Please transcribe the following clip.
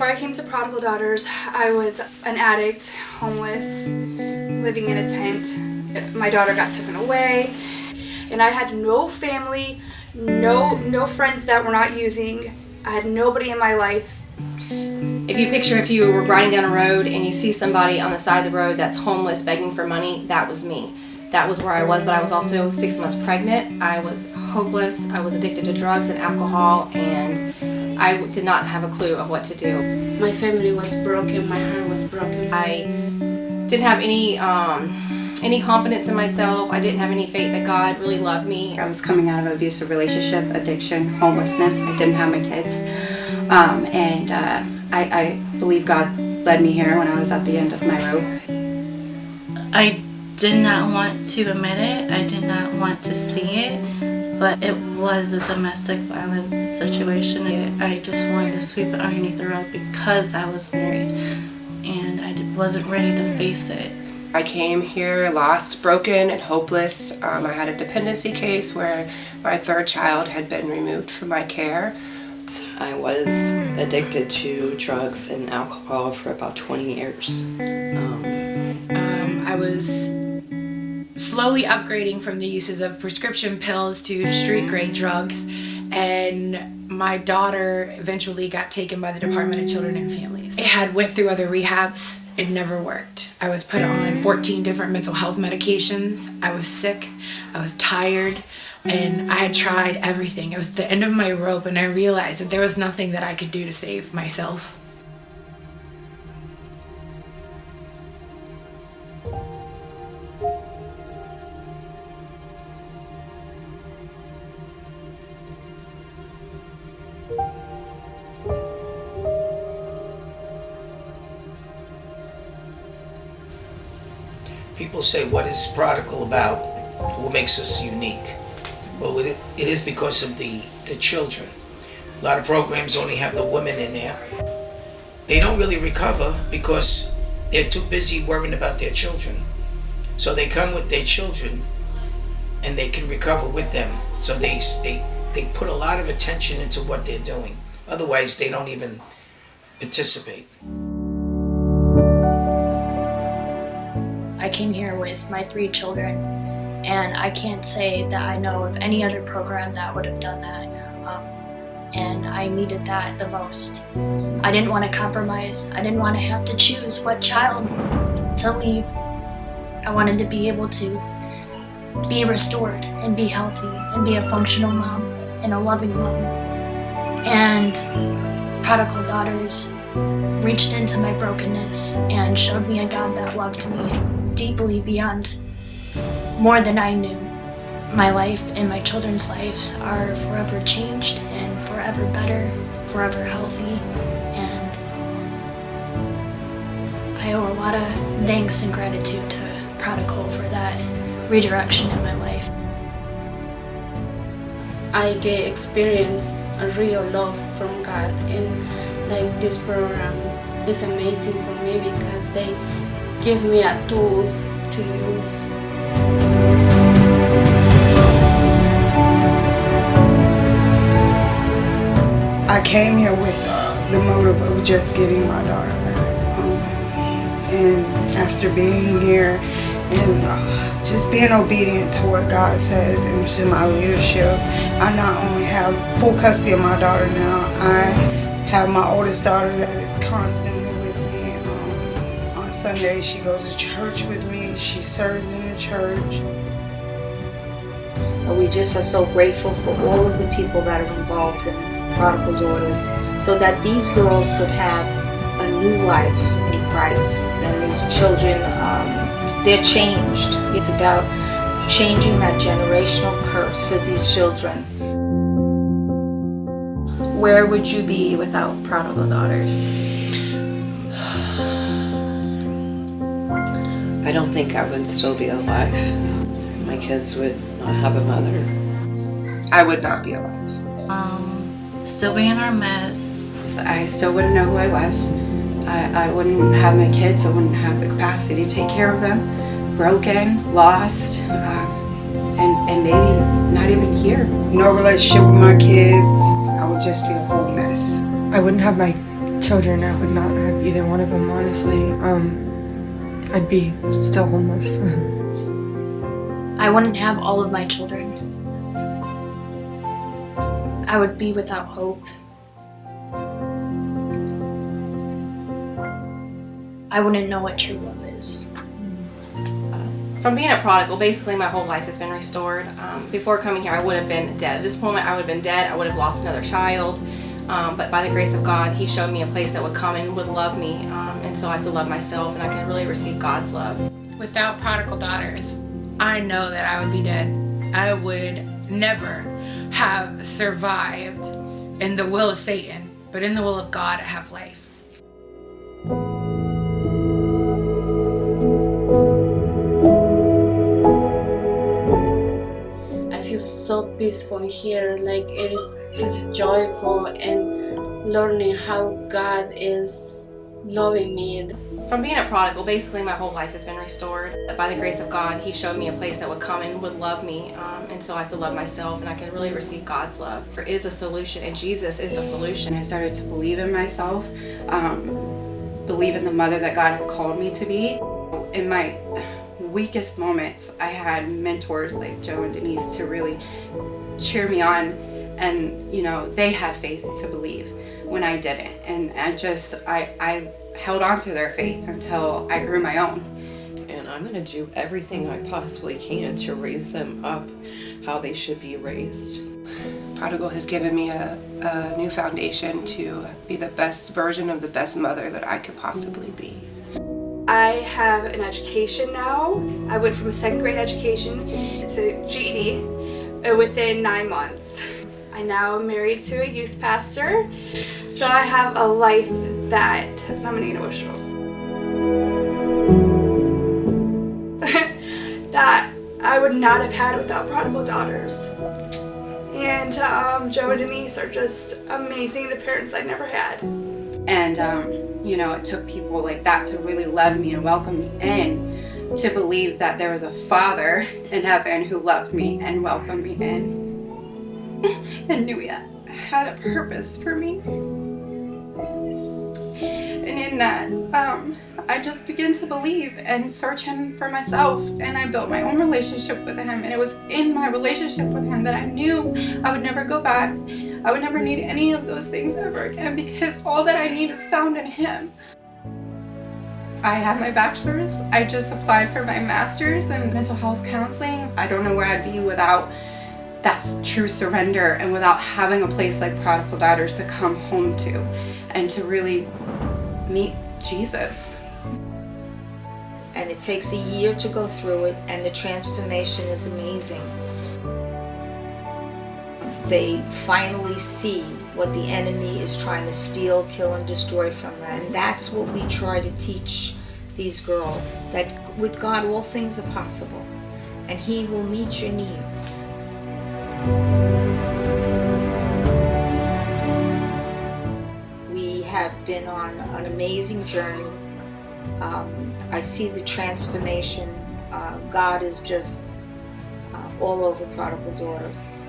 Before I came to Prodigal Daughters, I was an addict, homeless, living in a tent. My daughter got taken away, and I had no family, no friends that were not using. I had nobody in my life. If you picture if you were riding down a road and you see somebody on the side of the road that's homeless begging for money, that was me. That was where I was, but I was also 6 months pregnant. I was hopeless. I was addicted to drugs and alcohol, and I did not have a clue of what to do. My family was broken. My heart was broken. I didn't have any confidence in myself. I didn't have any faith that God really loved me. I was coming out of an abusive relationship, addiction, homelessness. I didn't have my kids. I believe God led me here when I was at the end of my rope. I did not want to admit it. I did not want to see it, but it was a domestic violence situation. I just wanted to sweep it underneath the rug because I was married and I wasn't ready to face it. I came here lost, broken, and hopeless. I had a dependency case where my third child had been removed from my care. I was addicted to drugs and alcohol for about 20 years. I was slowly upgrading from the uses of prescription pills to street-grade drugs, and my daughter eventually got taken by the Department of Children and Families. I had went through other rehabs. It never worked. I was put on 14 different mental health medications. I was sick. I was tired. And I had tried everything. It was the end of my rope, and I realized that there was nothing that I could do to save myself. People say, what is Prodigal about? What makes us unique? Well, it is because of the children. A lot of programs only have the women in there. They don't really recover because they're too busy worrying about their children. So they come with their children and they can recover with them. So they put a lot of attention into what they're doing. Otherwise, they don't even participate. I came here with my 3 children, and I can't say that I know of any other program that would have done that. And I needed that the most. I didn't want to compromise. I didn't want to have to choose what child to leave. I wanted to be able to be restored and be healthy and be a functional mom and a loving mom. And Prodigal Daughters reached into my brokenness and showed me a God that loved me deeply beyond more than I knew. My life and my children's lives are forever changed and forever better, forever healthy, and I owe a lot of thanks and gratitude to Prodigal for that redirection in my life. I get experience a real love from God, and like this program is amazing for me because they give me tools to use. I came here with the motive of just getting my daughter back. And after being here and just being obedient to what God says and to my leadership, I not only have full custody of my daughter now, I have my oldest daughter that is constantly with me. On Sunday, she goes to church with me. She serves in the church. We just are so grateful for all of the people that are involved in Prodigal Daughters, so that these girls could have a new life in Christ. And these children, they're changed. It's about changing that generational curse for these children. Where would you be without Prodigal Daughters? I don't think I would still be alive. My kids would not have a mother. I would not be alive. Still be in our mess. I still wouldn't know who I was. I wouldn't have my kids. I wouldn't have the capacity to take care of them. Broken, lost, and maybe not even here. No relationship with my kids. I would just be a whole mess. I wouldn't have my children, I would not have either one of them, honestly. I'd be still homeless. I wouldn't have all of my children. I would be without hope. I wouldn't know what true love is. From being a prodigal, basically my whole life has been restored. Before coming here, I would have been dead. At this point, I would have been dead. I would have lost another child. But by the grace of God, He showed me a place that would come and would love me until I could love myself and I could really receive God's love. Without Prodigal Daughters, I know that I would be dead. I would never have survived in the will of Satan, but in the will of God, I have life. So peaceful here, like it is just joyful and learning how God is loving me. From being a prodigal, basically my whole life has been restored. By the grace of God, He showed me a place that would come and would love me until I could love myself and I could really receive God's love. There is a solution, and Jesus is the solution. I started to believe in myself, believe in the mother that God had called me to be. In my weakest moments, I had mentors like Joe and Denise to really cheer me on, and they had faith to believe when I didn't, and I held on to their faith until I grew my own. And I'm going to do everything I possibly can to raise them up how they should be raised. Prodigal has given me a new foundation to be the best version of the best mother that I could possibly be. I have an education now. I went from a second grade education to GED within 9 months. I now am married to a youth pastor, so I have a life that, I'm gonna get emotional, that I would not have had without Prodigal Daughters. And Joe and Denise are just amazing, the parents I never had. And it took people like that to really love me and welcome me in, to believe that there was a Father in heaven who loved me and welcomed me in and knew He had a purpose for me. And in that, I just began to believe and search Him for myself, and I built my own relationship with Him, and it was in my relationship with Him that I knew I would never go back. I would never need any of those things ever again, because all that I need is found in Him. I have my bachelor's. I just applied for my master's in mental health counseling. I don't know where I'd be without that true surrender and without having a place like Prodigal Daughters to come home to and to really meet Jesus. And it takes a year to go through it, and the transformation is amazing. They finally see what the enemy is trying to steal, kill, and destroy from them. And that's what we try to teach these girls, that with God all things are possible, and He will meet your needs. We have been on an amazing journey. I see the transformation. God is just all over Prodigal Daughters.